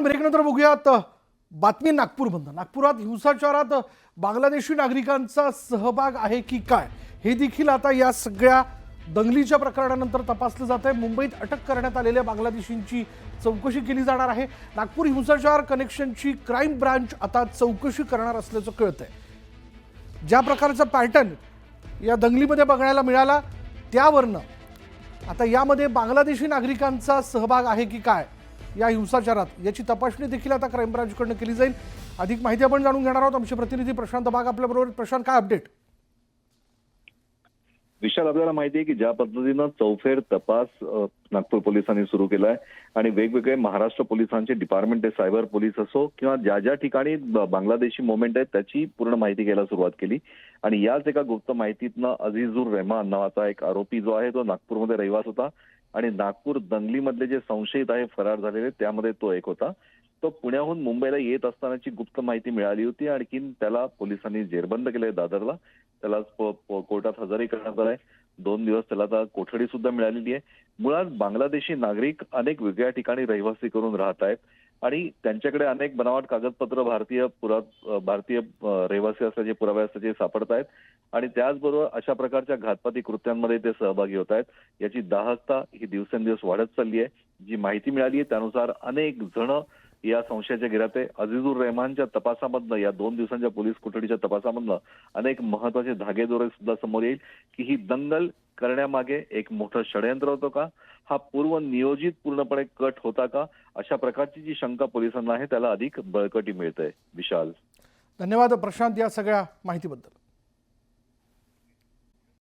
ब्रेकनंतर बघूयात बातमी नागपूरमधून। नागपुरात हिंसाचारात बांगलादेशी नागरिकांचा सहभाग आहे की काय हे देखील आता या सगळ्या दंगलीच्या प्रकरणानंतर तपासलं जात आहे। मुंबईत अटक करण्यात आलेल्या बांगलादेशींची चौकशी केली जाणार आहे। नागपूर हिंसाचार कनेक्शनची क्राईम ब्रांच आता चौकशी करणार असल्याचं कळतंय। ज्या प्रकारचा पॅटर्न या दंगलीमध्ये बघायला मिळाला त्यावरनं आता यामध्ये बांगलादेशी नागरिकांचा सहभाग आहे की काय या हिंसाचारात याची तपासणी देखील आता क्राईम ब्रांचकडून केली जाईल। अधिक माहिती आपण जाणून घेणार आहोत। आमचे प्रतिनिधी प्रशांत बाग आपल्या बरोबर। प्रशांत, काय अपडेट? विशाल, आपल्याला माहिती आहे की ज्या पद्धतीनं चौफेर तपास नागपूर पोलिसांनी सुरू केलाय आणि वेगवेगळे महाराष्ट्र पोलिसांचे डिपार्टमेंट आहे, सायबर पोलीस असो किंवा ज्या ज्या ठिकाणी बांगलादेशी मुवमेंट आहे त्याची पूर्ण माहिती घ्यायला सुरुवात केली। आणि याच एका गुप्त माहितीतनं अझीझुर रहमान नावाचा एक आरोपी जो आहे तो नागपूरमध्ये रहिवास होता आणि नागपूर दंगलीमधले जे संशयित आहे फरार झालेले त्यामध्ये तो एक होता। तो पुण्याहून मुंबईला येत असतानाची गुप्त माहिती मिळाली होती। आणखीन त्याला पोलिसांनी जेरबंद केलंय दादरला। त्याला कोर्टात हजरही करण्यात आलंय। 2 दिवस त्याला आता कोठडी सुद्धा मिळालेली आहे। मुळात बांगलादेशी नागरिक अनेक वेगळ्या ठिकाणी रहिवासी करून राहत आहेत आणि त्यांच्याकडे अनेक बनावट कागदपत्र भारतीय रहिवासी असल्याचे पुरावे असल्याचे सापडत आहेत आणि त्याचबरोबर अशा प्रकारच्या घातपाती कृत्यांमध्ये ते सहभागी होत आहेत। याची दाहकता ही दिवसेंदिवस वाढत चालली आहे। जी माहिती मिळाली आहे त्यानुसार अनेक जण या संशयाच्या घेरात आहे। अझीझुर रहमानच्या तपासामधनं, या 2 दिवसांच्या पोलीस कोठडीच्या तपासामधनं अनेक महत्वाचे धागेदोरे सुद्धा समोर येईल की ही दंगल करण्यामागे एक मोठं षडयंत्र होतं का, हा पूर्व नियोजित पूर्णपणे कट होता का, अशा प्रकारची जी शंका पोलिसांना आहे त्याला अधिक बळकटी मिळते। विशाल, धन्यवाद प्रशांत या सगळ्या माहितीबद्दल।